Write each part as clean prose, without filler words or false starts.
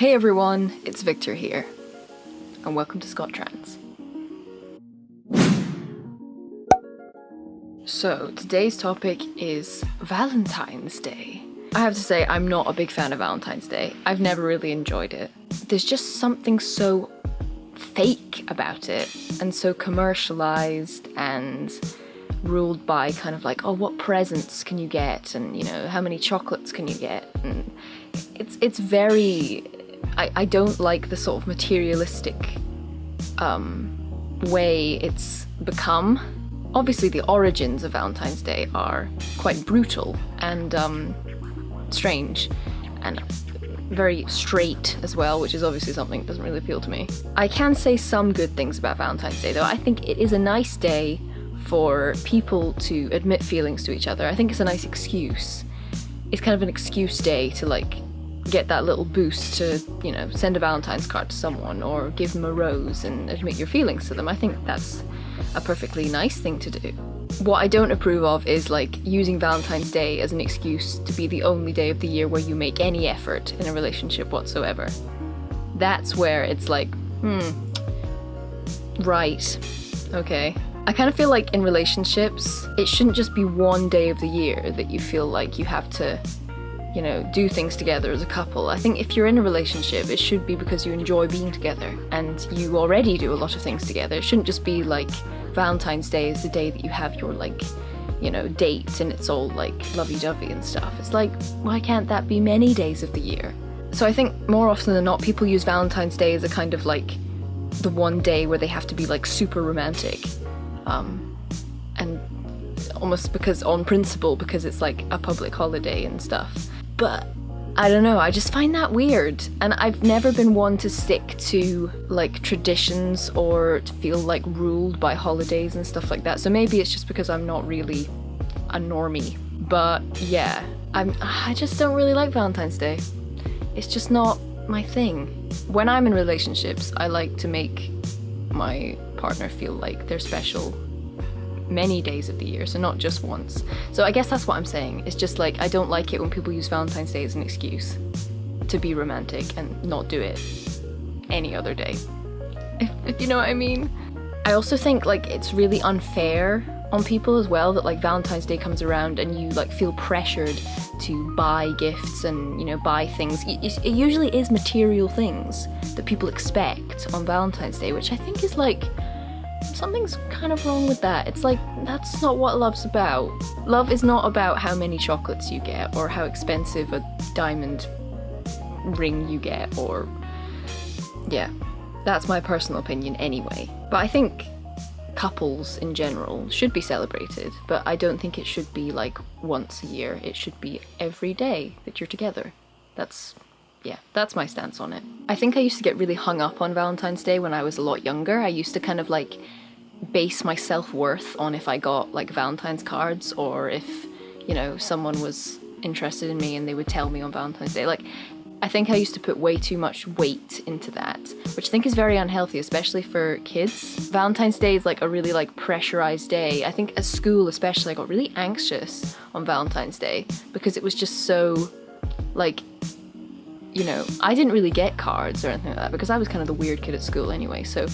Hey everyone, it's Victor here, and welcome to scotTRANS. So, today's topic is Valentine's Day. I have to say, I'm not a big fan of Valentine's Day. I've never really enjoyed it. There's just something so fake about it, and so commercialized and ruled by kind of like, oh, what presents can you get, and you know, how many chocolates can you get, and it's very, I don't like the sort of materialistic way it's become. Obviously the origins of Valentine's Day are quite brutal and strange and very straight as well, which is obviously something that doesn't really appeal to me. I can say some good things about Valentine's Day though. I think it is a nice day for people to admit feelings to each other. I think it's a nice excuse. It's kind of an excuse day to like get that little boost to, you know, send a Valentine's card to someone or give them a rose and admit your feelings to them. I think that's a perfectly nice thing to do. What I don't approve of is like using Valentine's Day as an excuse to be the only day of the year where you make any effort in a relationship whatsoever. That's where it's like, right, okay. I kind of feel like in relationships, it shouldn't just be one day of the year that you feel like you have to, you know, do things together as a couple. I think if you're in a relationship, it should be because you enjoy being together and you already do a lot of things together. It shouldn't just be like Valentine's Day is the day that you have your like, you know, date and it's all like lovey-dovey and stuff. It's like, why can't that be many days of the year? So I think more often than not, people use Valentine's Day as a kind of like the one day where they have to be like super romantic. And almost because on principle, because it's like a public holiday and stuff. But I don't know, I just find that weird. And I've never been one to stick to like traditions or to feel like ruled by holidays and stuff like that. So maybe it's just because I'm not really a normie. But yeah, I just don't really like Valentine's Day. It's just not my thing. When I'm in relationships, I like to make my partner feel like they're special many days of the year, so not just once. So I guess that's what I'm saying. It's just like I don't like it when people use Valentine's Day as an excuse to be romantic and not do it any other day, if you know what I mean. I also think like it's really unfair on people as well that like Valentine's Day comes around and you like feel pressured to buy gifts and, you know, buy things. It usually is material things that people expect on Valentine's Day, which I think is like, something's kind of wrong with that. It's like, that's not what love's about. Love is not about how many chocolates you get or how expensive a diamond ring you get, or yeah, that's my personal opinion anyway. But I think couples in general should be celebrated, but I don't think it should be like once a year. It should be every day that you're together. That's my stance on it. I think I used to get really hung up on Valentine's Day when I was a lot younger. I used to kind of like base my self-worth on if I got like Valentine's cards or if, you know, someone was interested in me and they would tell me on Valentine's Day. Like, I think I used to put way too much weight into that, which I think is very unhealthy, especially for kids. Valentine's Day is like a really like pressurized day. I think at school especially I got really anxious on Valentine's Day because it was just so like, you know, I didn't really get cards or anything like that because I was kind of the weird kid at school anyway, so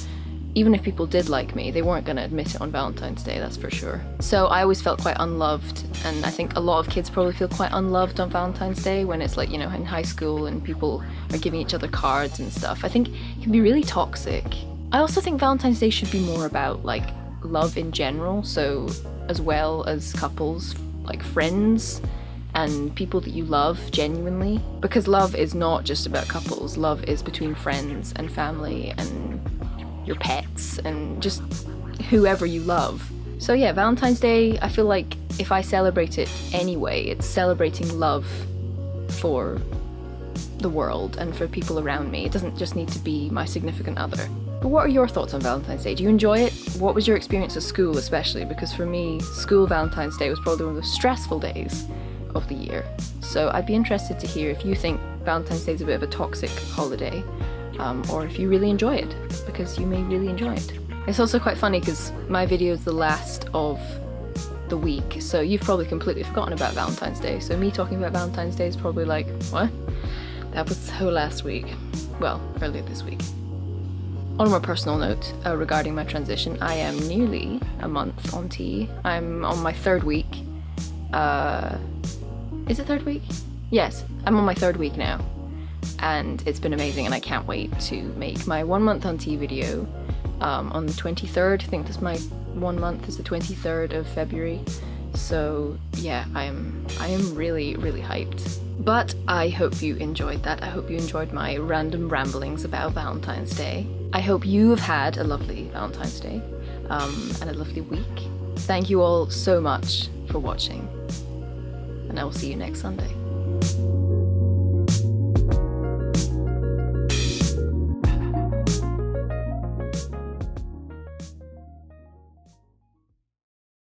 even if people did like me, they weren't going to admit it on Valentine's Day, that's for sure. So I always felt quite unloved, and I think a lot of kids probably feel quite unloved on Valentine's Day when it's like, you know, in high school and people are giving each other cards and stuff. I think it can be really toxic. I also think Valentine's Day should be more about like love in general, so as well as couples, like friends and people that you love genuinely, because love is not just about couples. Love is between friends and family and your pets and just whoever you love. So yeah, Valentine's Day, I feel like if I celebrate it anyway, it's celebrating love for the world and for people around me. It doesn't just need to be my significant other. But what are your thoughts on Valentine's Day? Do you enjoy it? What was your experience at school especially? Because for me, school Valentine's Day was probably one of the stressful days of the year. So I'd be interested to hear if you think Valentine's Day is a bit of a toxic holiday, or if you really enjoy it, because you may really enjoy it. It's also quite funny because my video is the last of the week, so you've probably completely forgotten about Valentine's Day, so me talking about Valentine's Day is probably like, what? That was so last week. well, earlier this week. On a more personal note, regarding my transition, I am nearly a month on tea. I'm on my 3rd week. Is it 3rd week? Yes, I'm on my 3rd week now. And it's been amazing, and I can't wait to make my 1 month on tea video on the 23rd. I think that's my 1 month is the 23rd of February. So yeah, I am really, really hyped. But I hope you enjoyed that. I hope you enjoyed my random ramblings about Valentine's Day. I hope you have had a lovely Valentine's Day and a lovely week. Thank you all so much for watching, and I will see you next Sunday.